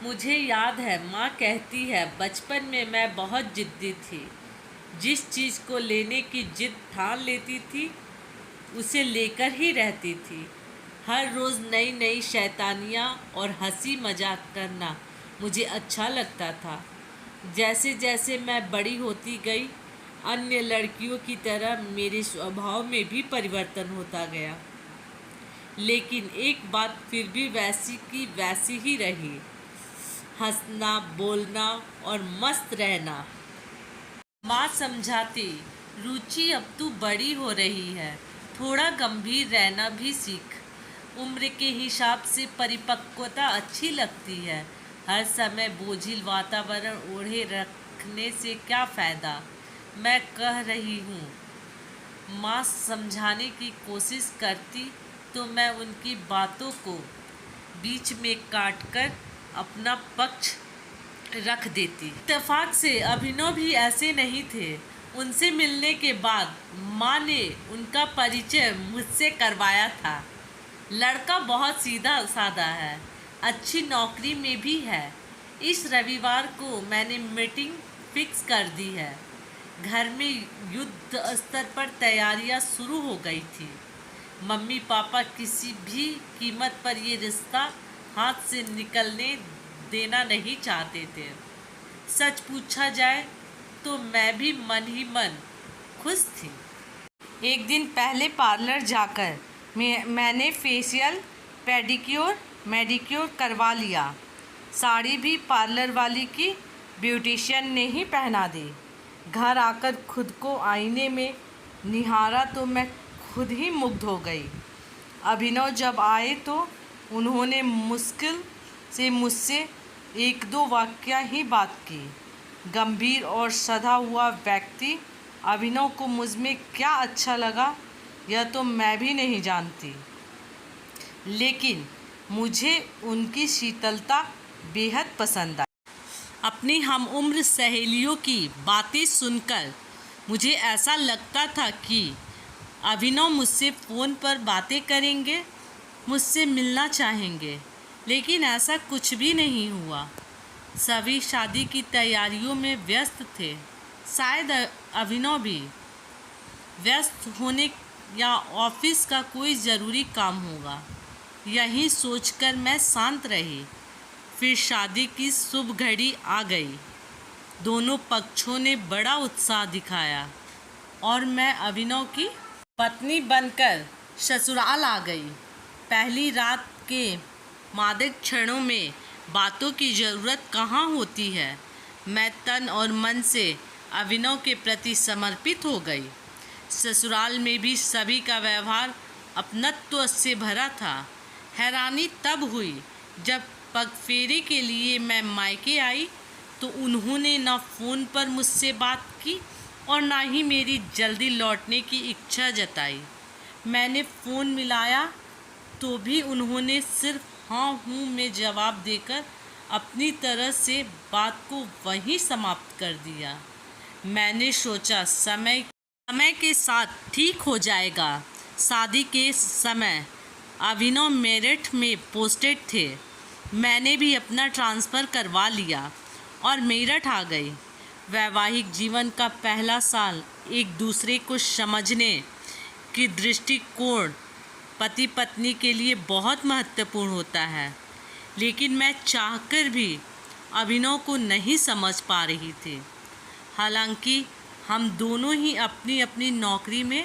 मुझे याद है माँ कहती है बचपन में मैं बहुत जिद्दी थी। जिस चीज़ को लेने की जिद ठान लेती थी उसे लेकर ही रहती थी। हर रोज़ नई नई शैतानियाँ और हंसी मजाक करना मुझे अच्छा लगता था। जैसे जैसे मैं बड़ी होती गई अन्य लड़कियों की तरह मेरे स्वभाव में भी परिवर्तन होता गया, लेकिन एक बात फिर भी वैसी की वैसी ही रही, हंसना बोलना और मस्त रहना। माँ समझाती, रुचि अब तू बड़ी हो रही है, थोड़ा गंभीर रहना भी सीख। उम्र के हिसाब से परिपक्वता अच्छी लगती है। हर समय बोझिल वातावरण ओढ़े रखने से क्या फ़ायदा। मैं कह रही हूँ। माँ समझाने की कोशिश करती तो मैं उनकी बातों को बीच में काटकर अपना पक्ष रख देती। इत्तेफाक से अभिनव भी ऐसे नहीं थे। उनसे मिलने के बाद माँ ने उनका परिचय मुझसे करवाया था। लड़का बहुत सीधा साधा है, अच्छी नौकरी में भी है। इस रविवार को मैंने मीटिंग फिक्स कर दी है। घर में युद्ध स्तर पर तैयारियां शुरू हो गई थी। मम्मी पापा किसी भी कीमत पर ये रिश्ता हाथ से निकलने देना नहीं चाहते थे। सच पूछा जाए तो मैं भी मन ही मन खुश थी। एक दिन पहले पार्लर जाकर मैंने फेशियल, पेडिक्योर, मेडिक्योर करवा लिया। साड़ी भी पार्लर वाली की ब्यूटिशियन ने ही पहना दी। घर आकर खुद को आईने में निहारा तो मैं खुद ही मुग्ध हो गई। अभिनव जब आए तो उन्होंने मुश्किल से मुझसे एक दो वाक्य ही बात की। गंभीर और सधा हुआ व्यक्ति अभिनव को मुझ में क्या अच्छा लगा यह तो मैं भी नहीं जानती, लेकिन मुझे उनकी शीतलता बेहद पसंद आई। अपनी हम उम्र सहेलियों की बातें सुनकर मुझे ऐसा लगता था कि अभिनव मुझसे फ़ोन पर बातें करेंगे, मुझसे मिलना चाहेंगे, लेकिन ऐसा कुछ भी नहीं हुआ। सभी शादी की तैयारियों में व्यस्त थे। शायद अभिनव भी व्यस्त होने या ऑफिस का कोई ज़रूरी काम होगा, यही सोचकर मैं शांत रही। फिर शादी की शुभ घड़ी आ गई। दोनों पक्षों ने बड़ा उत्साह दिखाया और मैं अभिनव की पत्नी बनकर ससुराल आ गई। पहली रात के मादक क्षणों में बातों की ज़रूरत कहाँ होती है। मैं तन और मन से अभिनव के प्रति समर्पित हो गई। ससुराल में भी सभी का व्यवहार अपनत्व से भरा था। हैरानी तब हुई जब पगफेरे के लिए मैं मायके आई तो उन्होंने न फ़ोन पर मुझसे बात की और ना ही मेरी जल्दी लौटने की इच्छा जताई। मैंने फ़ोन मिलाया तो भी उन्होंने सिर्फ हाँ हूँ में जवाब देकर अपनी तरह से बात को वहीं समाप्त कर दिया। मैंने सोचा समय के साथ ठीक हो जाएगा। शादी के समय अभिनव मेरठ में पोस्टेड थे। मैंने भी अपना ट्रांसफ़र करवा लिया और मेरठ आ गई। वैवाहिक जीवन का पहला साल एक दूसरे को समझने की दृष्टिकोण पति पत्नी के लिए बहुत महत्वपूर्ण होता है, लेकिन मैं चाहकर भी अभिनव को नहीं समझ पा रही थी। हालांकि हम दोनों ही अपनी अपनी नौकरी में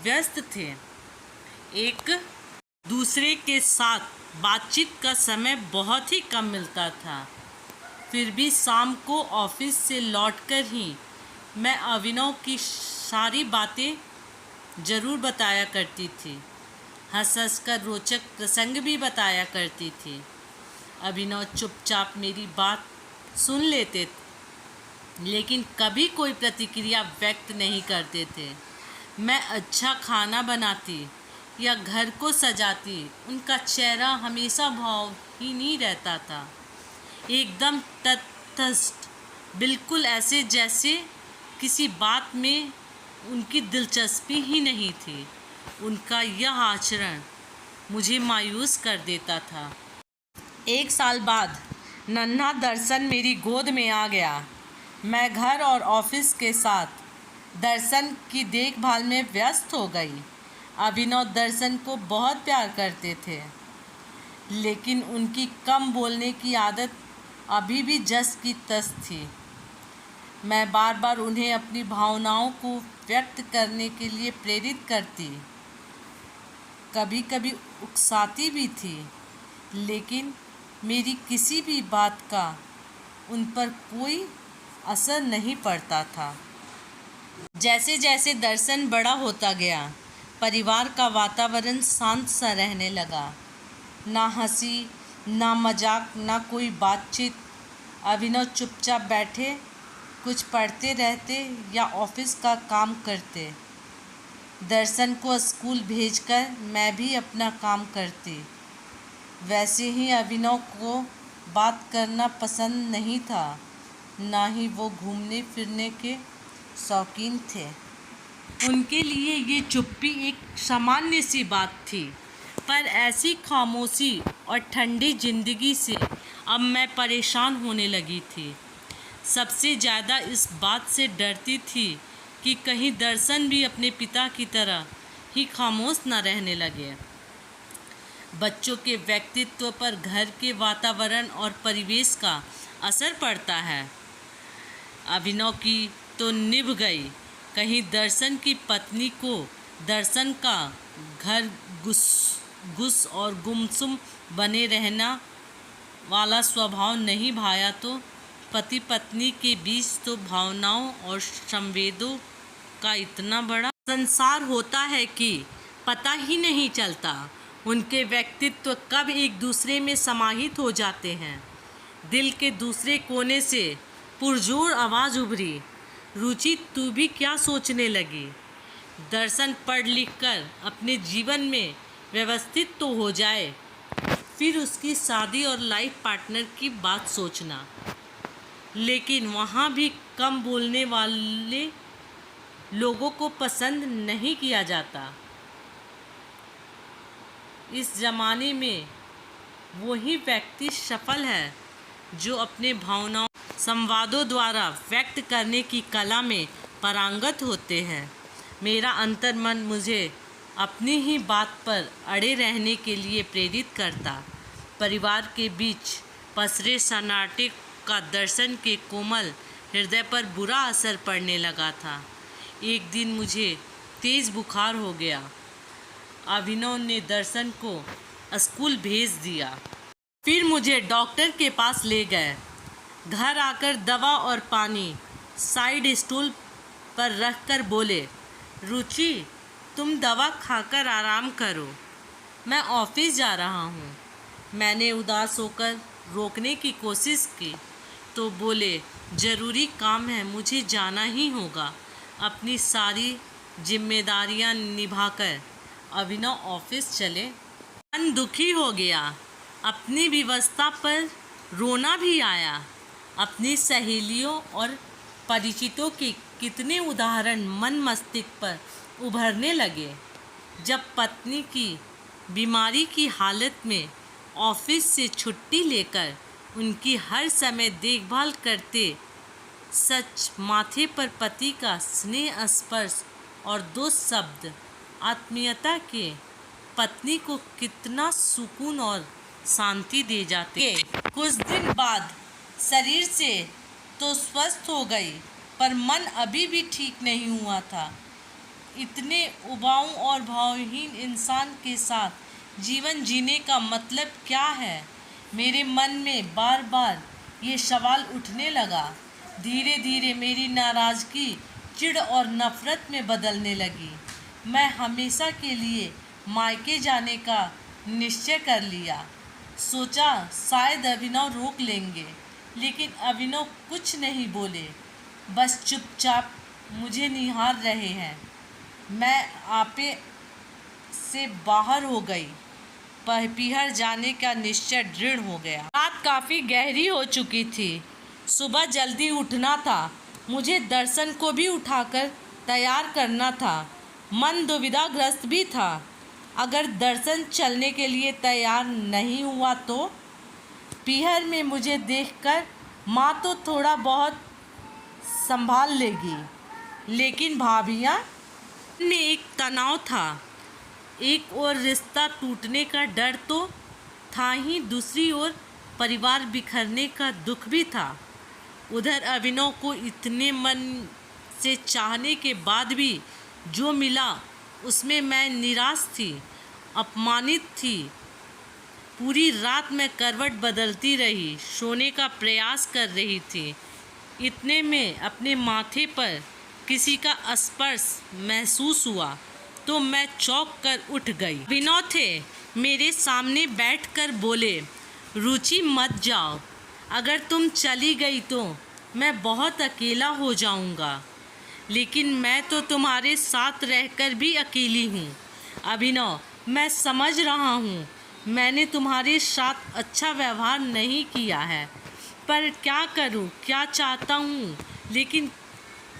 व्यस्त थे। एक दूसरे के साथ बातचीत का समय बहुत ही कम मिलता था। फिर भी शाम को ऑफिस से लौटकर ही मैं अभिनव की सारी बातें ज़रूर बताया करती थी। हंस हंस कर रोचक प्रसंग भी बताया करती थी। अभिनव चुपचाप मेरी बात सुन लेते थे, लेकिन कभी कोई प्रतिक्रिया व्यक्त नहीं करते थे। मैं अच्छा खाना बनाती या घर को सजाती, उनका चेहरा हमेशा भावहीन ही रहता था, एकदम तटस्थ, बिल्कुल ऐसे जैसे किसी बात में उनकी दिलचस्पी ही नहीं थी। उनका यह आचरण मुझे मायूस कर देता था। एक साल बाद नन्हा दर्शन मेरी गोद में आ गया। मैं घर और ऑफिस के साथ दर्शन की देखभाल में व्यस्त हो गई। अभिनव दर्शन को बहुत प्यार करते थे, लेकिन उनकी कम बोलने की आदत अभी भी जस की तस थी। मैं बार बार उन्हें अपनी भावनाओं को व्यक्त करने के लिए प्रेरित करती, कभी कभी उकसाती भी थी, लेकिन मेरी किसी भी बात का उन पर कोई असर नहीं पड़ता था। जैसे जैसे दर्शन बड़ा होता गया, परिवार का वातावरण शांत सा रहने लगा। ना हंसी, ना मजाक, ना कोई बातचीत। अभिनव चुपचाप बैठे कुछ पढ़ते रहते या ऑफिस का काम करते। दर्शन को स्कूल भेजकर मैं भी अपना काम करती। वैसे ही अभिनव को बात करना पसंद नहीं था, ना ही वो घूमने फिरने के शौकीन थे। उनके लिए ये चुप्पी एक सामान्य सी बात थी, पर ऐसी खामोशी और ठंडी जिंदगी से अब मैं परेशान होने लगी थी। सबसे ज़्यादा इस बात से डरती थी कि कहीं दर्शन भी अपने पिता की तरह ही खामोश न रहने लगे। बच्चों के व्यक्तित्व पर घर के वातावरण और परिवेश का असर पड़ता है। अभिनव की तो निभ गई, कहीं दर्शन की पत्नी को दर्शन का घर गुस और गुमसुम बने रहना वाला स्वभाव नहीं भाया तो पति पत्नी के बीच तो भावनाओं और संवेदों का इतना बड़ा संसार होता है कि पता ही नहीं चलता उनके व्यक्तित्व कब एक दूसरे में समाहित हो जाते हैं। दिल के दूसरे कोने से पुरजोर आवाज़ उभरी, रुचि तू भी क्या सोचने लगी? दर्शन पढ़ लिख कर अपने जीवन में व्यवस्थित तो हो जाए, फिर उसकी शादी और लाइफ पार्टनर की बात सोचना। लेकिन वहाँ भी कम बोलने वाले लोगों को पसंद नहीं किया जाता। इस ज़माने में वही व्यक्ति सफल है जो अपने भावनाओं संवादों द्वारा व्यक्त करने की कला में पारंगत होते हैं। मेरा अंतर्मन मुझे अपनी ही बात पर अड़े रहने के लिए प्रेरित करता। परिवार के बीच पसरे सन्नाटे का दर्शन के कोमल हृदय पर बुरा असर पड़ने लगा था। एक दिन मुझे तेज़ बुखार हो गया। अभिनव ने दर्शन को स्कूल भेज दिया, फिर मुझे डॉक्टर के पास ले गए। घर आकर दवा और पानी साइड स्टूल पर रखकर बोले, रुचि तुम दवा खाकर आराम करो, मैं ऑफिस जा रहा हूँ। मैंने उदास होकर रोकने की कोशिश की तो बोले, ज़रूरी काम है, मुझे जाना ही होगा। अपनी सारी जिम्मेदारियाँ निभाकर अभिनव ऑफिस चले। मन दुखी हो गया, अपनी व्यवस्था पर रोना भी आया। अपनी सहेलियों और परिचितों के कितने उदाहरण मन मस्तिष्क पर उभरने लगे। जब पत्नी की बीमारी की हालत में ऑफिस से छुट्टी लेकर उनकी हर समय देखभाल करते, सच माथे पर पति का स्नेह स्पर्श और दो शब्द आत्मीयता के पत्नी को कितना सुकून और शांति दे जाते। कुछ दिन बाद शरीर से तो स्वस्थ हो गई, पर मन अभी भी ठीक नहीं हुआ था। इतने उबाऊ और भावहीन इंसान के साथ जीवन जीने का मतलब क्या है? मेरे मन में बार बार ये सवाल उठने लगा। धीरे धीरे मेरी नाराज़गी चिढ़ और नफ़रत में बदलने लगी। मैं हमेशा के लिए मायके जाने का निश्चय कर लिया। सोचा शायद अभिनव रोक लेंगे, लेकिन अभिनव कुछ नहीं बोले, बस चुपचाप मुझे निहार रहे हैं। मैं आपे से बाहर हो गई, पीहर जाने का निश्चय दृढ़ हो गया। रात काफ़ी गहरी हो चुकी थी, सुबह जल्दी उठना था। मुझे दर्शन को भी उठाकर तैयार करना था। मन दुविधाग्रस्त भी था। अगर दर्शन चलने के लिए तैयार नहीं हुआ तो पीहर में मुझे देखकर माँ तो थोड़ा बहुत संभाल लेगी, लेकिन भाभियाँ में एक तनाव था। एक ओर रिश्ता टूटने का डर तो था ही, दूसरी ओर परिवार बिखरने का दुख भी था। उधर अभिनव को इतने मन से चाहने के बाद भी जो मिला उसमें मैं निराश थी, अपमानित थी। पूरी रात मैं करवट बदलती रही, सोने का प्रयास कर रही थी। इतने में अपने माथे पर किसी का स्पर्श महसूस हुआ तो मैं चौंक कर उठ गई। अभिनव थे, मेरे सामने बैठकर बोले, रुचि मत जाओ, अगर तुम चली गई तो मैं बहुत अकेला हो जाऊंगा। लेकिन मैं तो तुम्हारे साथ रहकर भी अकेली हूँ। अभिनव, मैं समझ रहा हूँ मैंने तुम्हारे साथ अच्छा व्यवहार नहीं किया है, पर क्या करूँ, क्या चाहता हूँ लेकिन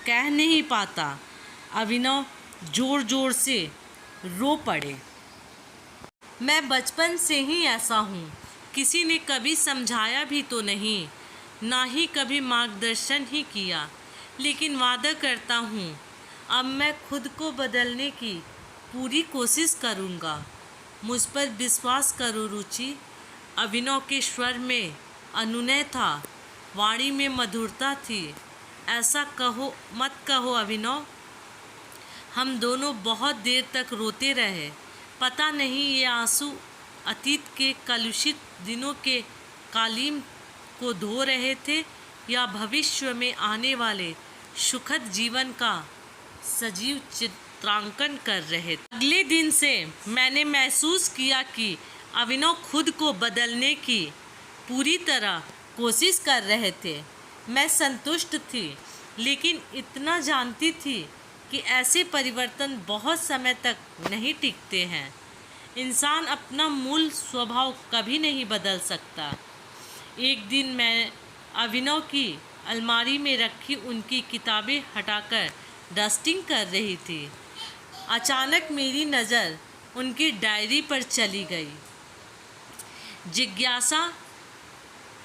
कह नहीं पाता। अभिनव ज़ोर ज़ोर से रो पड़े। मैं बचपन से ही ऐसा हूँ, किसी ने कभी समझाया भी तो नहीं, ना ही कभी मार्गदर्शन ही किया। लेकिन वादा करता हूँ अब मैं खुद को बदलने की पूरी कोशिश करूँगा। मुझ पर विश्वास करो रुचि। अभिनव के स्वर में अनुनय था, वाणी में मधुरता थी। ऐसा कहो मत कहो अभिनव। हम दोनों बहुत देर तक रोते रहे। पता नहीं ये आंसू अतीत के कलुषित दिनों के कालीन को धो रहे थे या भविष्य में आने वाले सुखद जीवन का सजीव चित्रांकन कर रहे थे। अगले दिन से मैंने महसूस किया कि अभिनव खुद को बदलने की पूरी तरह कोशिश कर रहे थे। मैं संतुष्ट थी, लेकिन इतना जानती थी कि ऐसे परिवर्तन बहुत समय तक नहीं टिकते हैं। इंसान अपना मूल स्वभाव कभी नहीं बदल सकता। एक दिन मैं अभिनव की अलमारी में रखी उनकी किताबें हटाकर डस्टिंग कर रही थी। अचानक मेरी नज़र उनकी डायरी पर चली गई। जिज्ञासा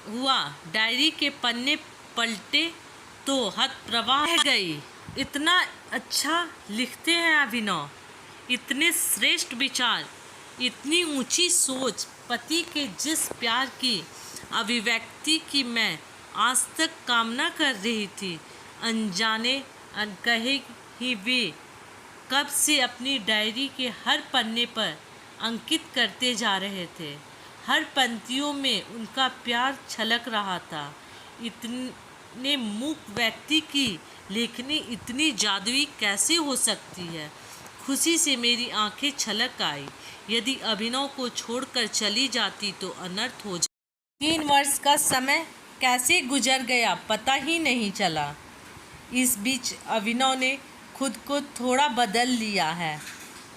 हुआ, डायरी के पन्ने पलटे तो हतप्रभाव गई। इतना अच्छा लिखते हैं अभिनव, इतने श्रेष्ठ विचार, इतनी ऊंची सोच। पति के जिस प्यार की अभिव्यक्ति की मैं आज तक कामना कर रही थी, अनजाने अनकहे ही वे कब से अपनी डायरी के हर पन्ने पर अंकित करते जा रहे थे। हर पंक्तियों में उनका प्यार छलक रहा था। इतने मूक व्यक्ति की लेखनी इतनी जादुई कैसे हो सकती है। खुशी से मेरी आंखें छलक आई। यदि अभिनव को छोड़कर चली जाती तो अनर्थ हो जाता। 3 वर्ष का समय कैसे गुजर गया पता ही नहीं चला। इस बीच अभिनव ने खुद को थोड़ा बदल लिया है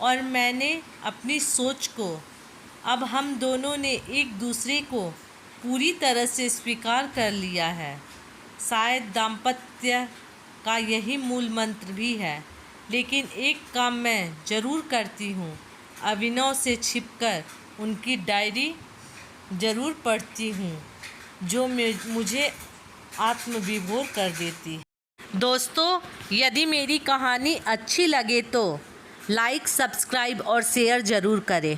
और मैंने अपनी सोच को। अब हम दोनों ने एक दूसरे को पूरी तरह से स्वीकार कर लिया है। शायद दाम्पत्य का यही मूल मंत्र भी है। लेकिन एक काम मैं ज़रूर करती हूँ, अभिनव से छिपकर उनकी डायरी ज़रूर पढ़ती हूँ, जो मुझे आत्मविभोर कर देती है। दोस्तों, यदि मेरी कहानी अच्छी लगे तो लाइक, सब्सक्राइब और शेयर ज़रूर करें।